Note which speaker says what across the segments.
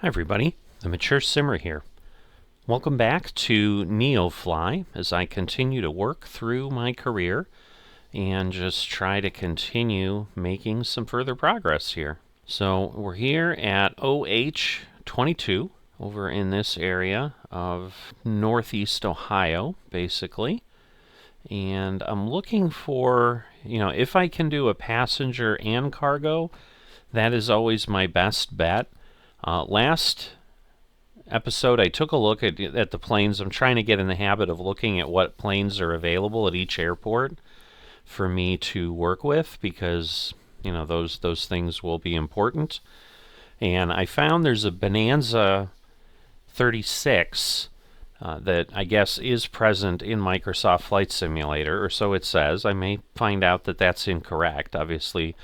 Speaker 1: Hi everybody, the Mature Simmer here. Welcome back to Neofly as I continue to work through my career and just try to continue making some further progress here. So we're here at OH22 over in this area of northeast Ohio, basically. And I'm looking for, if I can do a passenger and cargo, that is always my best bet. Last episode, I took a look at the planes. I'm trying to get in the habit of looking at what planes are available at each airport for me to work with, because those things will be important. And I found there's a Bonanza 36 that I guess is present in Microsoft Flight Simulator, or so it says. I may find out that that's incorrect. Obviously,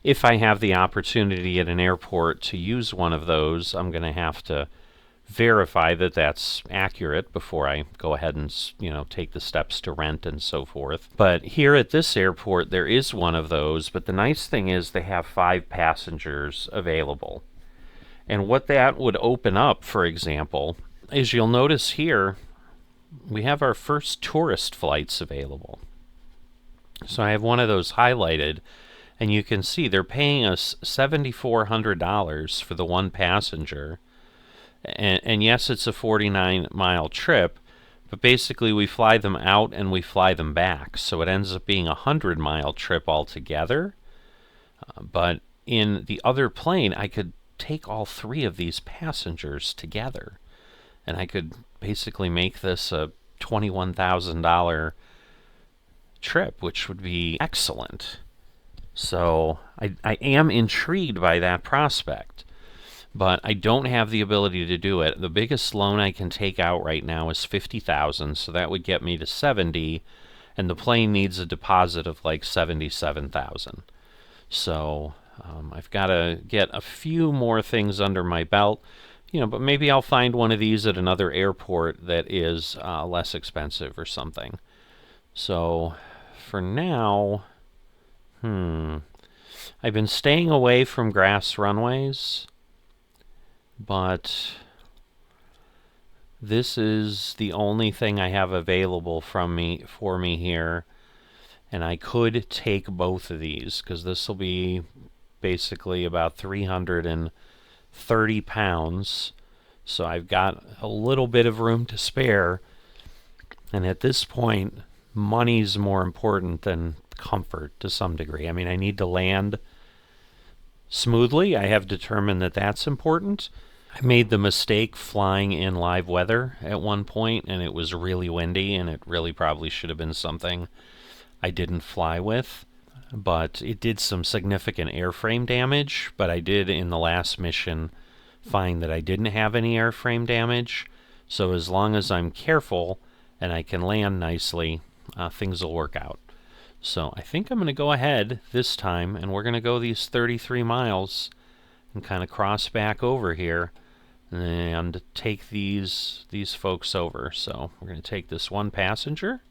Speaker 1: if I have the opportunity at an airport to use one of those, I'm going to have to verify that that's accurate before I go ahead and take the steps to rent and so forth. But here at this airport, there is one of those, but the nice thing is they have 5 passengers available. And what that would open up, for example, is you'll notice here we have our first tourist flights available. So I have one of those highlighted, and you can see they're paying us $7,400 for the one passenger. And yes, it's a 49-mile trip, but basically we fly them out and we fly them back. So it ends up being a 100-mile trip altogether. But in the other plane, I could take all 3 of these passengers together. And I could basically make this a $21,000 trip, which would be excellent. So I am intrigued by that prospect, but I don't have the ability to do it. The biggest loan I can take out right now is $50,000, so that would get me to $70,000, and the plane needs a deposit of like $77,000. So I've got to get a few more things under my belt, but maybe I'll find one of these at another airport that is less expensive or something. So for now, I've been staying away from grass runways, but this is the only thing I have available for me here, and I could take both of these because this will be basically about 330 pounds, so I've got a little bit of room to spare, and at this point money's more important than comfort to some degree. I mean, I need to land smoothly. I have determined that that's important. I made the mistake flying in live weather at one point, and it was really windy, and it really probably should have been something I didn't fly with. But it did some significant airframe damage, but I did in the last mission find that I didn't have any airframe damage. So as long as I'm careful and I can land nicely, things will work out. So I think I'm going to go ahead this time, and we're going to go these 33 miles and kind of cross back over here and take these folks over. So we're going to take this one passenger.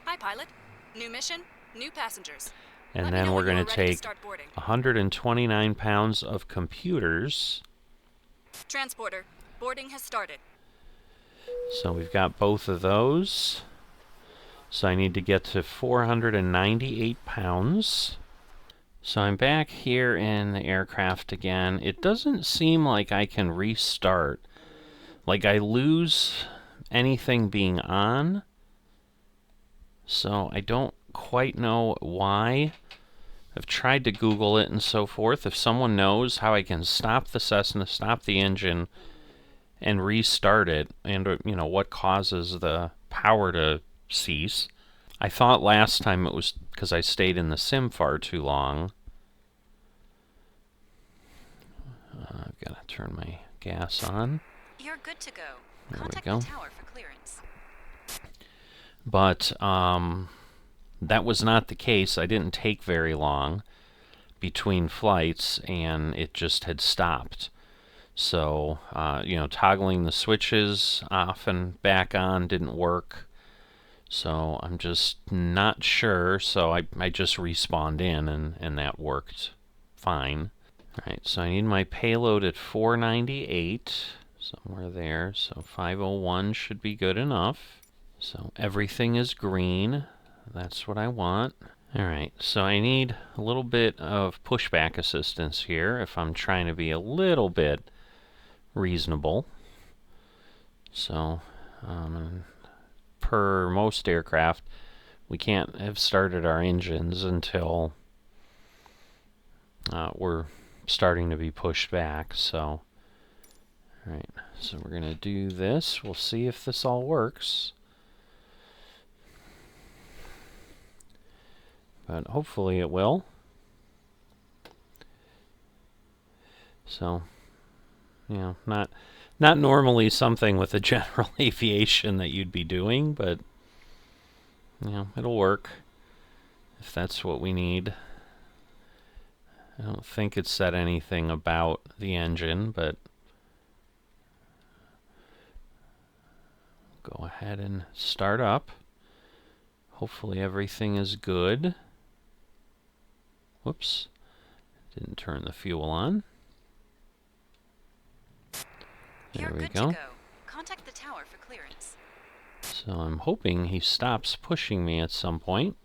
Speaker 2: Hi, pilot. New mission, new passengers.
Speaker 1: And then we're going to take 129 pounds of computers.
Speaker 2: Transporter, boarding has started.
Speaker 1: So we've got both of those. So I need to get to 498 pounds. So I'm back here in the aircraft again. It doesn't seem like I can restart. Like I lose anything being on. So I don't quite know why. I've tried to Google it and so forth. If someone knows how I can stop the Cessna, stop the engine, and restart it, and what causes the power to cease. I thought last time it was because I stayed in the sim far too long. I've got to turn my gas on.
Speaker 2: You're good to go.
Speaker 1: There
Speaker 2: Contact
Speaker 1: we go.
Speaker 2: the tower for clearance.
Speaker 1: But that was not the case. I didn't take very long between flights, and it just had stopped. So, toggling the switches off and back on didn't work. So I'm just not sure. So I just respawned in, and that worked fine. Alright, so I need my payload at 498, somewhere there, so 501 should be good enough. So everything is green, that's what I want. Alright, so I need a little bit of pushback assistance here if I'm trying to be a little bit reasonable. So, per most aircraft, we can't have started our engines until we're starting to be pushed back. So, alright, so we're going to do this. We'll see if this all works. But hopefully it will. So, you know, not normally something with a general aviation that you'd be doing, but you know, it'll work if that's what we need. I don't think it said anything about the engine, but go ahead and start up. Hopefully everything is good. Whoops, didn't turn the fuel on. There
Speaker 2: You're
Speaker 1: we
Speaker 2: good
Speaker 1: go.
Speaker 2: to go. Contact the tower for clearance.
Speaker 1: So I'm hoping he stops pushing me at some point.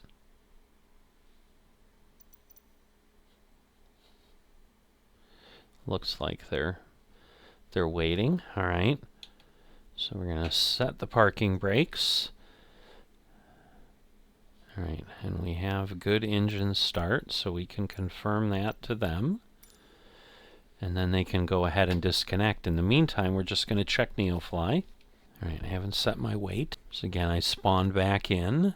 Speaker 1: Looks like they're waiting. All right. So we're going to set the parking brakes. All right, and we have good engine start, so we can confirm that to them. And then they can go ahead and disconnect. In the meantime, we're just going to check Neofly. All right, I haven't set my weight. So again, I spawned back in.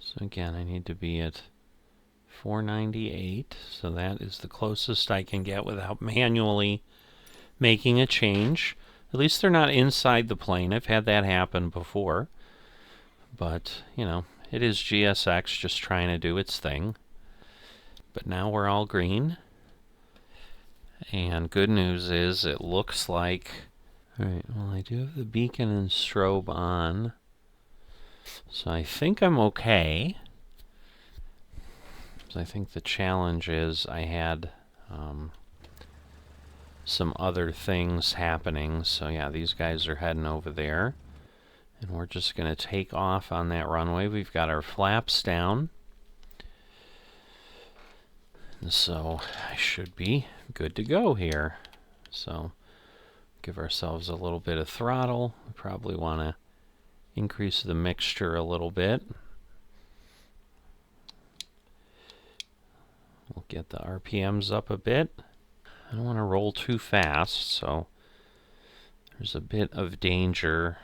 Speaker 1: So again, I need to be at 498. So that is the closest I can get without manually making a change. At least they're not inside the plane. I've had that happen before. But, you know, it is GSX just trying to do its thing. But now we're all green. And good news is it looks like... Alright, well I do have the beacon and strobe on. So I think I'm okay. So I think the challenge is I had some other things happening. So yeah, these guys are heading over there. And we're just going to take off on that runway. We've got our flaps down. And so I should be good to go here. So give ourselves a little bit of throttle. We probably want to increase the mixture a little bit. We'll get the RPMs up a bit. I don't want to roll too fast, so there's a bit of danger.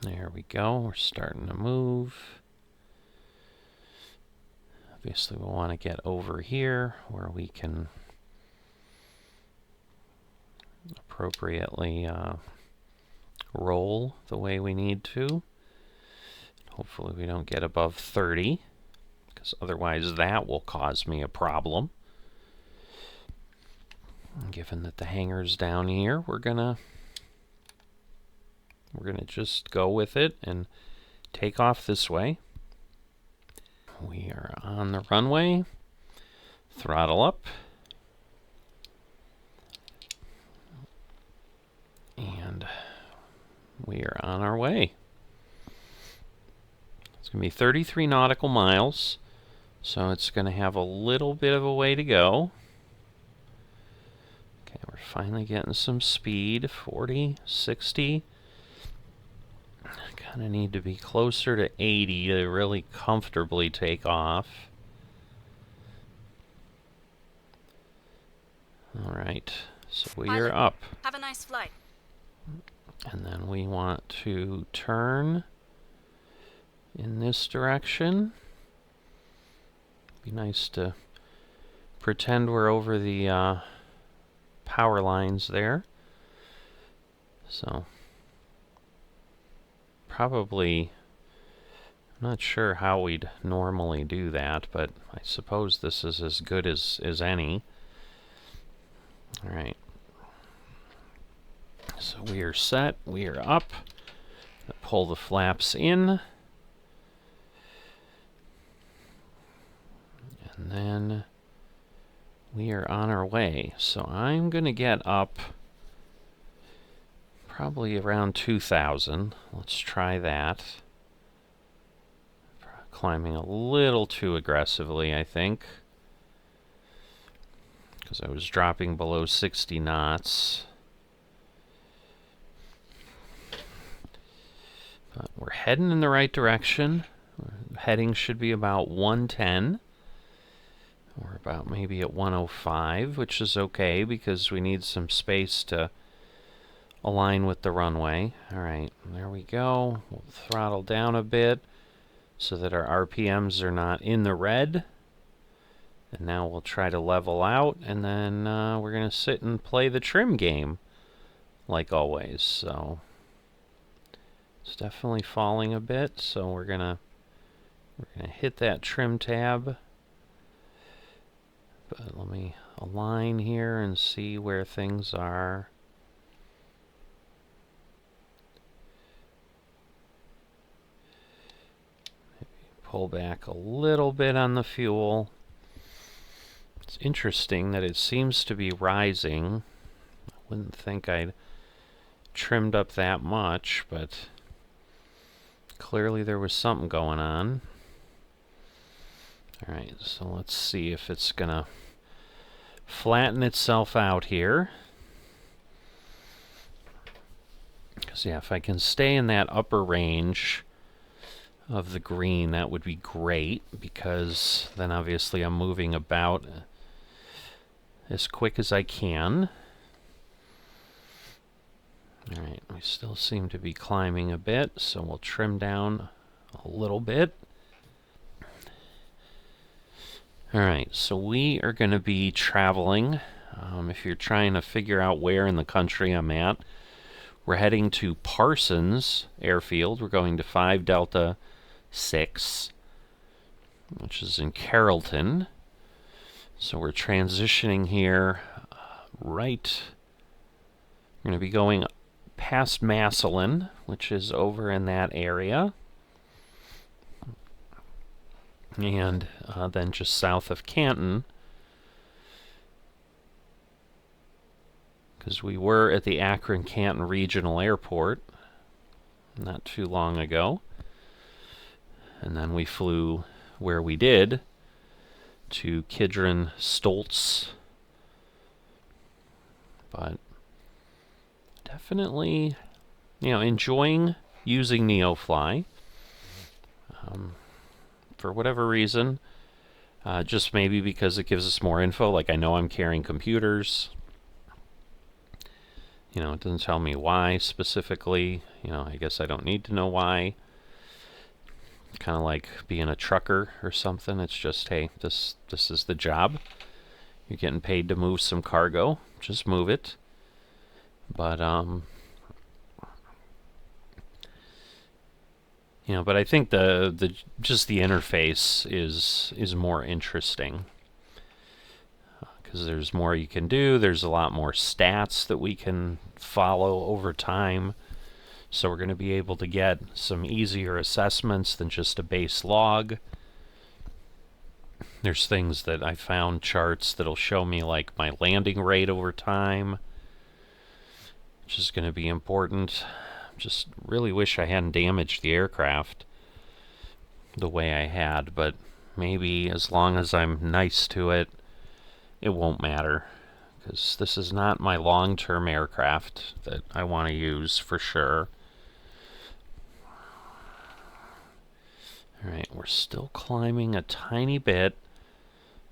Speaker 1: There we go. We're starting to move. Obviously, we'll want to get over here where we can appropriately roll the way we need to. Hopefully, we don't get above 30, because otherwise that will cause me a problem. Given that the hangar's down here, we're gonna just go with it and take off this way. We are on the runway. Throttle up. And we are on our way. It's going to be 33 nautical miles, so it's going to have a little bit of a way to go. Okay, we're finally getting some speed, 40, 60. Kind of need to be closer to 80 to really comfortably take off. All right, so we are
Speaker 2: Pilot,
Speaker 1: up.
Speaker 2: have a nice flight.
Speaker 1: And then we want to turn in this direction. Be nice to pretend we're over the power lines there. So probably, I'm not sure how we'd normally do that, but I suppose this is as good as any. All right. So we are set. We are up. pull the flaps in. And then we are on our way. So I'm going to get up probably around 2,000. Let's try that. Climbing a little too aggressively, I think, because I was dropping below 60 knots. But we're heading in the right direction. Heading should be about 110. We're about maybe at 105, which is okay because we need some space to align with the runway. Alright, there we go. We'll throttle down a bit so that our RPMs are not in the red. And now we'll try to level out, and then we're going to sit and play the trim game, like always. So it's definitely falling a bit, so we're gonna hit that trim tab. But let me align here and see where things are. Maybe pull back a little bit on the fuel. It's interesting that it seems to be rising. I wouldn't think I'd trimmed up that much, but clearly there was something going on. Alright, so let's see if it's gonna flatten itself out here. Because, yeah, if I can stay in that upper range of the green, that would be great, because then obviously I'm moving about as quick as I can. Alright, we still seem to be climbing a bit, so we'll trim down a little bit. Alright, so we are going to be traveling. If you're trying to figure out where in the country I'm at, we're heading to Parsons Airfield. We're going to 5 Delta 6, which is in Carrollton. So we're transitioning here right. We're going to be going past Massillon, which is over in that area. And then just south of Canton, because we were at the Akron-Canton Regional Airport not too long ago. And then we flew where we did to Kidron-Stoltz. But definitely, enjoying using Neofly. For whatever reason, just maybe because it gives us more info. Like, I know I'm carrying computers. It doesn't tell me why specifically. I guess I don't need to know why. Kind of like being a trucker or something. It's just, hey, this is the job. You're getting paid to move some cargo. Just move it. But but I think the interface is more interesting, because there's more you can do. There's a lot more stats that we can follow over time. So we're going to be able to get some easier assessments than just a base log. There's things that I found, charts that'll show me like my landing rate over time, which is going to be important. Just really wish I hadn't damaged the aircraft the way I had, but maybe as long as I'm nice to it, it won't matter, because this is not my long-term aircraft that I want to use for sure. Alright, we're still climbing a tiny bit,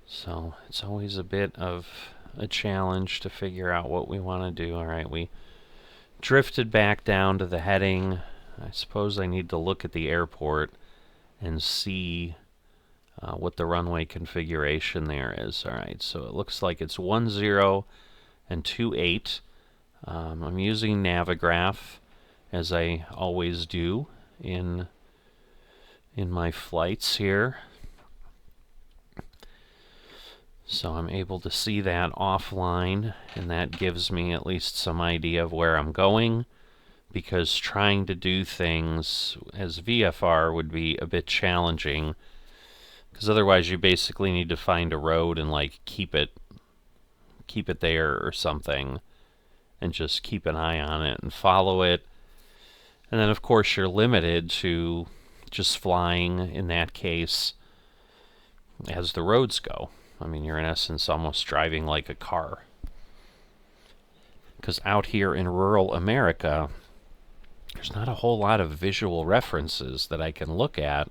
Speaker 1: so it's always a bit of a challenge to figure out what we want to do. Alright, we drifted back down to the heading. I suppose I need to look at the airport and see what the runway configuration there is. Alright, so it looks like it's 10 and 28. I'm using Navigraph, as I always do in my flights here. So I'm able to see that offline, and that gives me at least some idea of where I'm going. because trying to do things as VFR would be a bit challenging, because otherwise you basically need to find a road and like keep it there or something, and just keep an eye on it and follow it. And then of course you're limited to just flying, in that case, as the roads go. I mean, you're in essence almost driving like a car. Because out here in rural America, there's not a whole lot of visual references that I can look at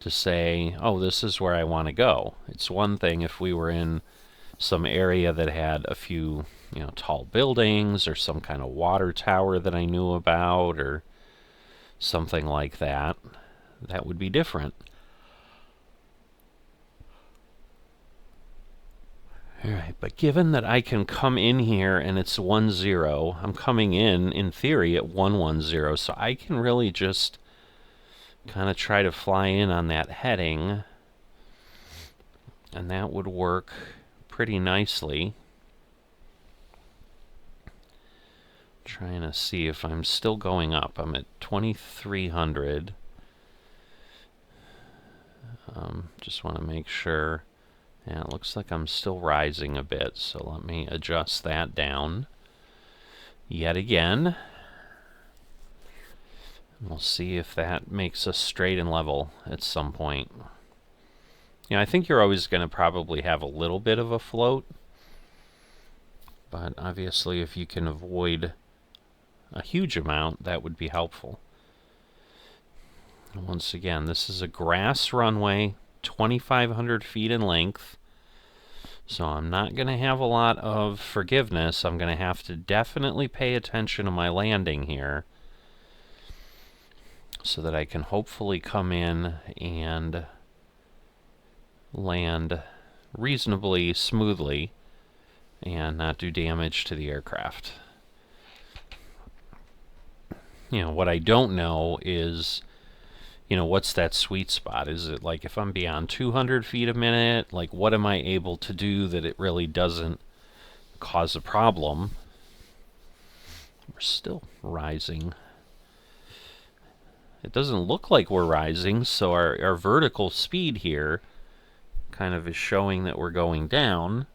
Speaker 1: to say, oh, this is where I want to go. It's one thing if we were in some area that had a few, tall buildings or some kind of water tower that I knew about or something like that. That would be different. Alright, but given that I can come in here and it's 10, I'm coming in theory, at 110, so I can really just kind of try to fly in on that heading, and that would work pretty nicely. Trying to see if I'm still going up. I'm at 2300. Just want to make sure. Yeah, it looks like I'm still rising a bit, so let me adjust that down yet again. We'll see if that makes us straight and level at some point. I think you're always going to probably have a little bit of a float, but obviously if you can avoid a huge amount, that would be helpful. Once again, this is a grass runway, 2,500 feet in length. So I'm not going to have a lot of forgiveness. I'm going to have to definitely pay attention to my landing here so that I can hopefully come in and land reasonably smoothly and not do damage to the aircraft. What I don't know is, what's that sweet spot? Is it like if I'm beyond 200 feet a minute? Like, what am I able to do that it really doesn't cause a problem? We're still rising. It doesn't look like we're rising, so our vertical speed here kind of is showing that we're going down,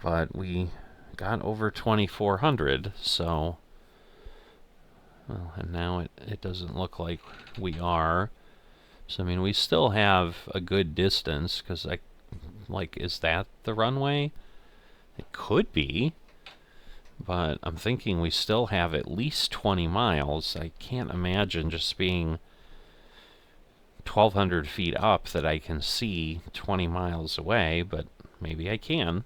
Speaker 1: but we got over 2,400, so... Well, and now it doesn't look like we are. So, I mean, we still have a good distance, because, is that the runway? It could be, but I'm thinking we still have at least 20 miles. I can't imagine just being 1,200 feet up that I can see 20 miles away, but maybe I can.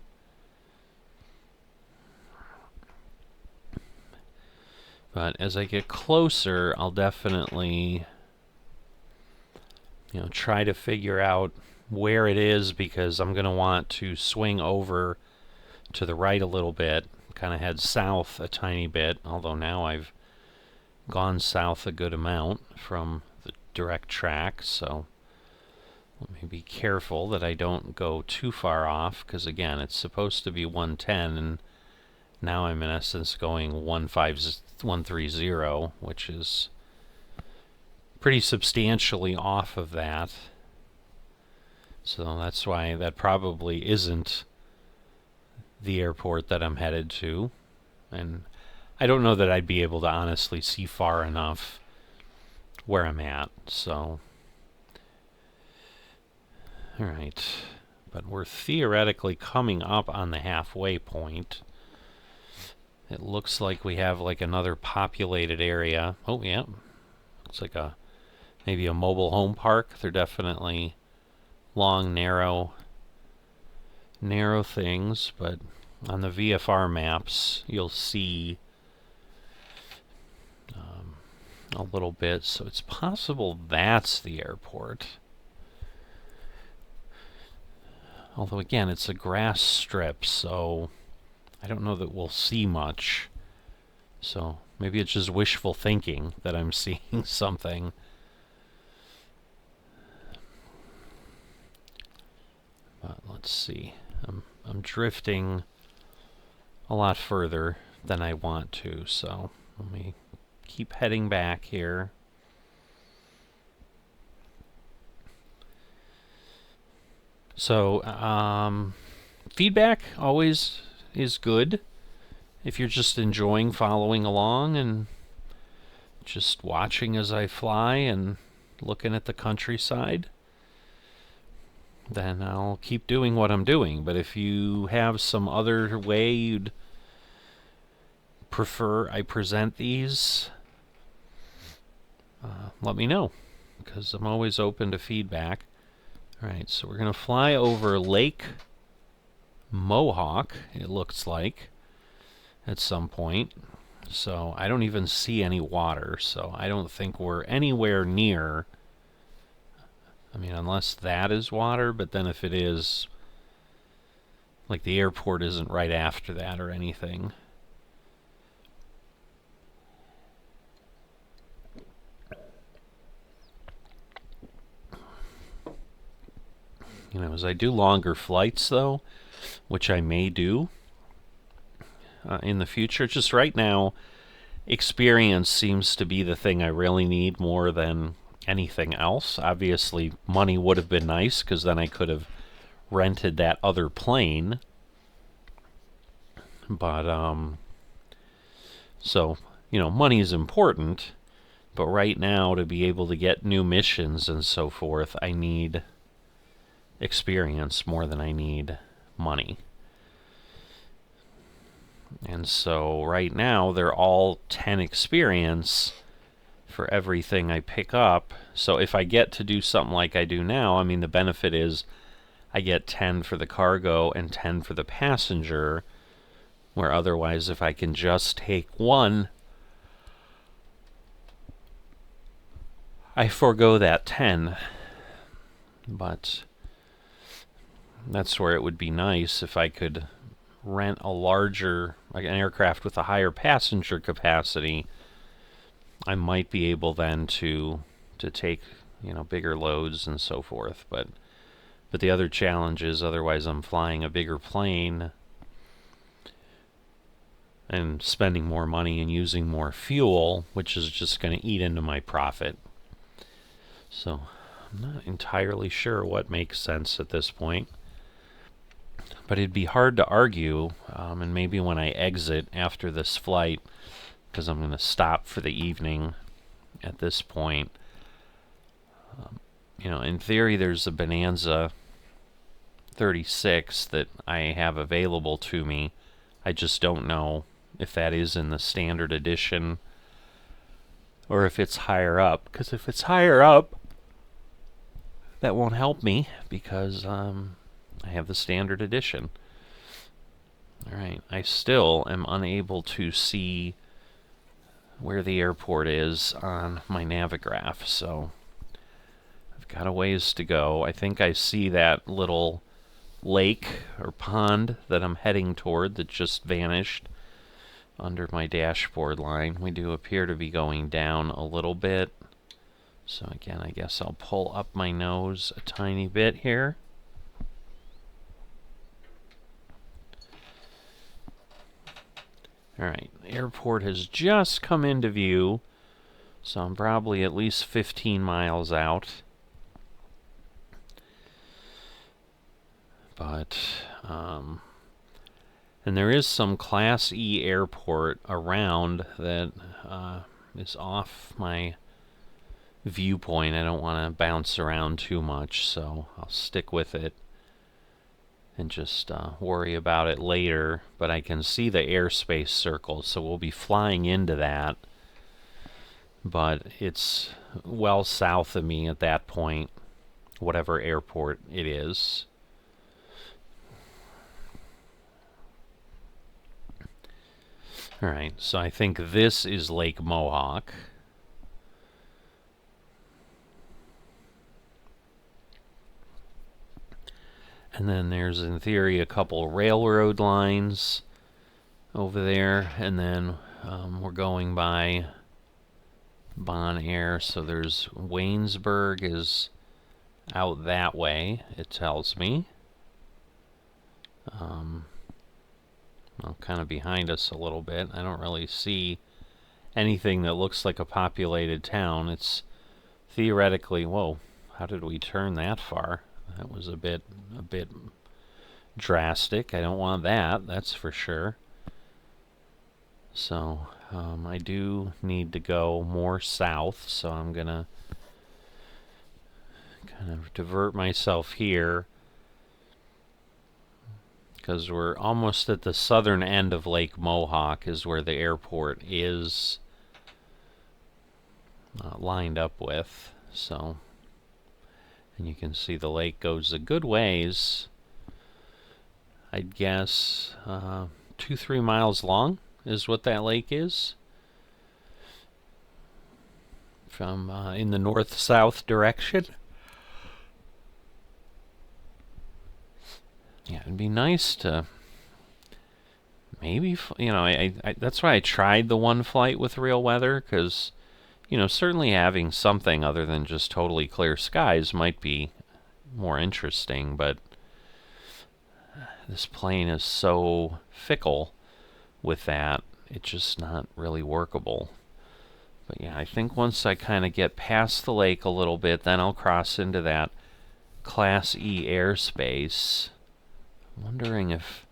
Speaker 1: But as I get closer, I'll definitely, try to figure out where it is, because I'm going to want to swing over to the right a little bit, kind of head south a tiny bit, although now I've gone south a good amount from the direct track, so let me be careful that I don't go too far off, because again, it's supposed to be 110, and now I'm in essence going 130, which is pretty substantially off of that. So that's why that probably isn't the airport that I'm headed to. And I don't know that I'd be able to honestly see far enough where I'm at, so... Alright, but we're theoretically coming up on the halfway point. It looks like we have like another populated area. Oh, yeah. Looks like maybe a mobile home park. They're definitely long, narrow things, but on the VFR maps, you'll see a little bit. So it's possible that's the airport. Although, again, it's a grass strip, so... I don't know that we'll see much, so maybe it's just wishful thinking that I'm seeing something. But let's see. I'm drifting a lot further than I want to, so Let me keep heading back here. So, feedback always is good if you're just enjoying following along and just watching as I fly and looking at the countryside. Then I'll keep doing what I'm doing. But if you have some other way you'd prefer I present these, let me know, because I'm always open to feedback. Alright, so we're going to fly over Lake Mohawk, it looks like, at some point. So I don't even see any water, so I don't think we're anywhere near. I mean, unless that is water, but then if it is, like the airport isn't right after that or anything. You know, as I do longer flights, though, which I may do in the future, just right now, experience seems to be the thing I really need more than anything else. Obviously, money would have been nice, because then I could have rented that other plane. But, so, you know, money is important, but right now, to be able to get new missions and so forth, I need experience more than I need money. And so right now they're all 10 experience for everything I pick up. So if I get to do something like I do now, I mean, the benefit is I get 10 for the cargo and 10 for the passenger, where otherwise if I can just take one, I forego that 10. But that's where it would be nice if I could rent a larger, like an aircraft with a higher passenger capacity. I might be able then to take, you know, bigger loads and so forth. But the other challenge is otherwise I'm flying a bigger plane and spending more money and using more fuel, which is just going to eat into my profit. So I'm not entirely sure what makes sense at this point. But it'd be hard to argue, and maybe when I exit after this flight, because I'm going to stop for the evening at this point, you know, in theory there's a Bonanza 36 that I have available to me. I just don't know if that is in the standard edition or if it's higher up, because if it's higher up, that won't help me, because I have the standard edition. Alright, I still am unable to see where the airport is on my Navigraph, so I've got a ways to go. I think I see that little lake or pond that I'm heading toward that just vanished under my dashboard line. We do appear to be going down a little bit. So again, I guess I'll pull up my nose a tiny bit here. Alright, the airport has just come into view, so I'm probably at least 15 miles out. But, and there is some Class E airport around that is off my viewpoint. I don't want to bounce around too much, so I'll stick with it and just worry about it later. But I can see the airspace circle, so we'll be flying into that. But it's well south of me at that point, whatever airport it is. Alright, so I think this is Lake Mohawk. And then there's, in theory, a couple railroad lines over there. And then we're going by Bon Air. So there's Waynesburg is out that way, it tells me. Well, kind of behind us a little bit. I don't really see anything that looks like a populated town. It's theoretically, whoa, how did we turn that far? That was a bit drastic. I don't want that, that's for sure. So I do need to go more south, so I'm gonna kind of divert myself here, because we're almost at the southern end of Lake Mohawk is where the airport is lined up with. So, and you can see the lake goes a good ways. I'd guess 2-3 miles long is what that lake is. From in the north-south direction. Yeah, it'd be nice to maybe, I that's why I tried the one flight with real weather, because, certainly having something other than just totally clear skies might be more interesting, but this plane is so fickle with that, it's just not really workable. But yeah, I think once I kind of get past the lake a little bit, then I'll cross into that Class E airspace. I'm wondering if...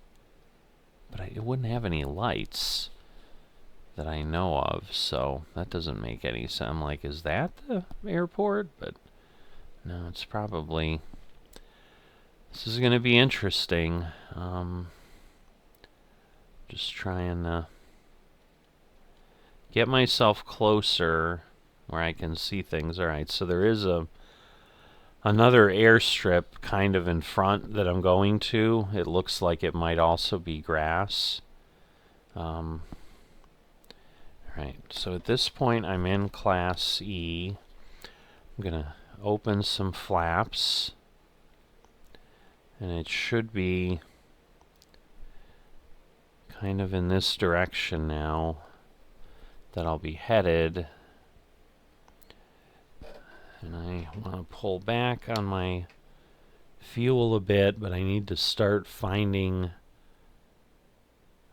Speaker 1: But it wouldn't have any lights that I know of, so that doesn't make any sense. I'm like, is that the airport? But no, it's probably... This is going to be interesting. Just trying to get myself closer where I can see things. Alright, so there is another airstrip kind of in front that I'm going to. It looks like it might also be grass. Alright, so at this point I'm in Class E. I'm going to open some flaps, and it should be kind of in this direction now that I'll be headed. And I want to pull back on my fuel a bit, but I need to start finding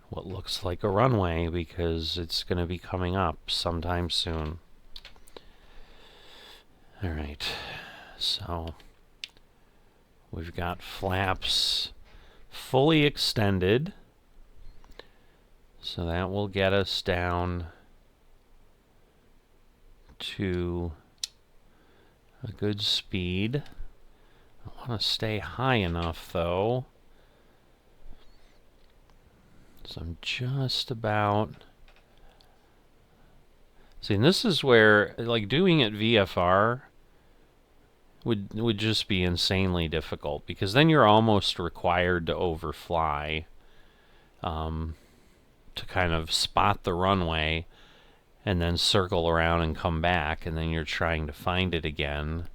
Speaker 1: what looks like a runway, because it's going to be coming up sometime soon. Alright, so we've got flaps fully extended, so that will get us down to a good speed. I want to stay high enough though, so I'm just about... See, and this is where, like, doing it VFR would just be insanely difficult, because then you're almost required to overfly to kind of spot the runway and then circle around and come back, and then you're trying to find it again.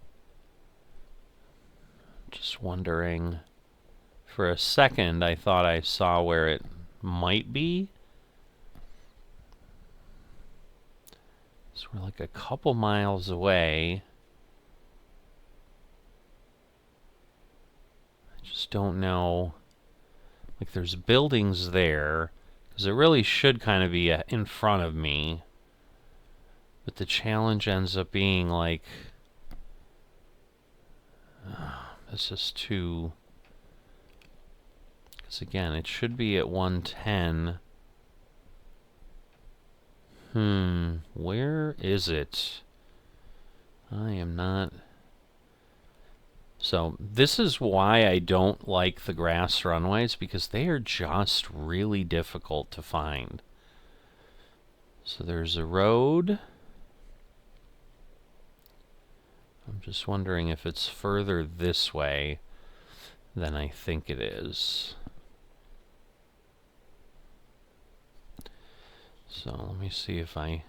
Speaker 1: Just wondering, for a second I thought I saw where it might be. So we're like a couple miles away. I just don't know. Like, there's buildings there, because it really should kind of be in front of me. But the challenge ends up being like, this is too... Because again, it should be at 110. Where is it? I am not... So, this is why I don't like the grass runways, because they are just really difficult to find. So there's a road. I'm just wondering if it's further this way than I think it is. So let me see if I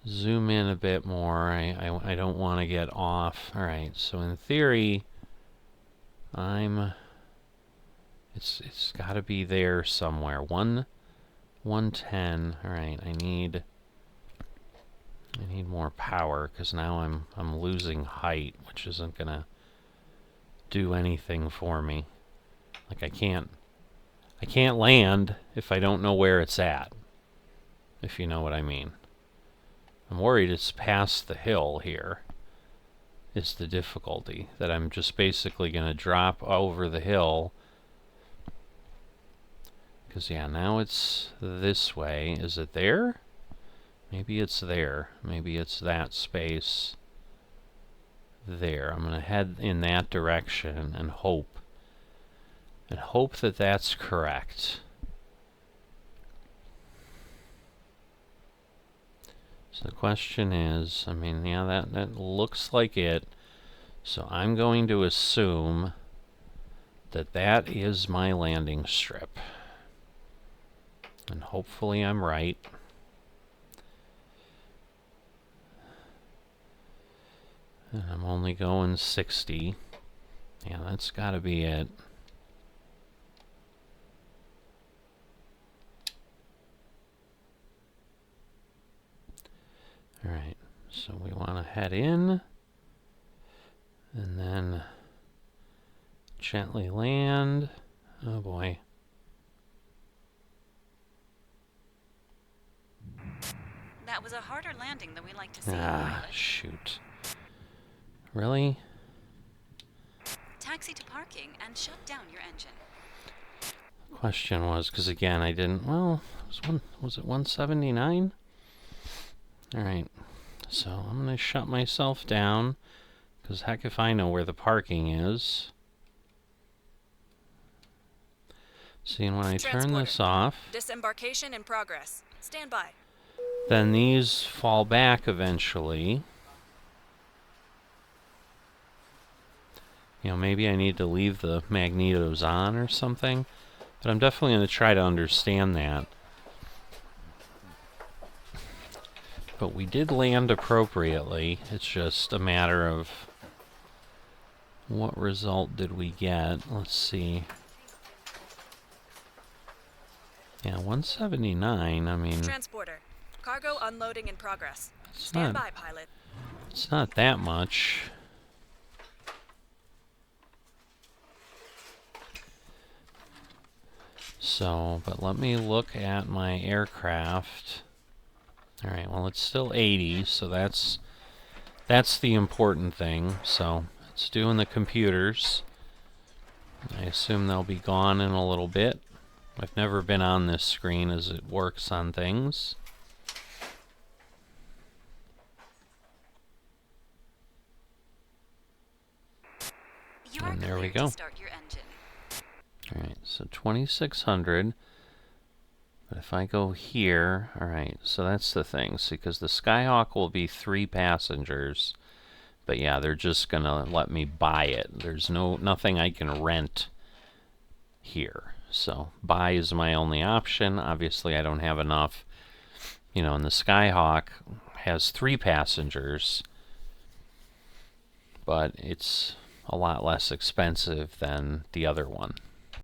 Speaker 1: zoom in a bit more. I don't want to get off. Alright, so in theory, it's got to be there somewhere. 110. Alright, I need more power, because now I'm losing height, which isn't gonna do anything for me. Like, I can't land if I don't know where it's at. if you know what I mean. I'm worried it's past the hill here is the difficulty, that I'm just basically going to drop over the hill. Because, yeah, now it's this way. Is it there? Maybe it's there. Maybe it's that space there. I'm going to head in that direction and hope that that's correct. So the question is, I mean, yeah, that looks like it. So I'm going to assume that that is my landing strip. And hopefully I'm right. And I'm only going 60. Yeah, that's got to be it. Alright, so we want to head in and then gently land. Oh boy.
Speaker 2: That was a harder landing than we like to see.
Speaker 1: Ah, shoot. Really?
Speaker 2: Taxi to parking and shut down your engine.
Speaker 1: Question was, because again, I didn't, well, was it 179? Alright, so I'm going to shut myself down, because heck if I know where the parking is. See, and when I turn this off,
Speaker 3: Disembarkation in progress. Stand by.
Speaker 1: then these fall back eventually. You know, maybe I need to leave the magnetos on or something, but I'm definitely going to try to understand that. But we did land appropriately. It's just a matter of what result did we get. Let's see. Yeah, 179, I mean,
Speaker 3: Transporter. Cargo unloading in progress.
Speaker 1: it's
Speaker 3: Stand
Speaker 1: not,
Speaker 3: by, pilot.
Speaker 1: it's not that much. So, but let me look at my aircraft. Alright, well it's still 80, so that's the important thing. So, it's doing the computers. I assume they'll be gone in a little bit. I've never been on this screen as it works on things.
Speaker 2: You are
Speaker 1: And there we
Speaker 2: cleared
Speaker 1: go.
Speaker 2: to start your engine.
Speaker 1: Alright, so 2600. But if I go here, alright, so that's the thing. See, because the Skyhawk will be 3 passengers. But yeah, they're just gonna let me buy it. There's nothing I can rent here. So buy is my only option. Obviously I don't have enough. You know, and the Skyhawk has 3 passengers. But it's a lot less expensive than the other one.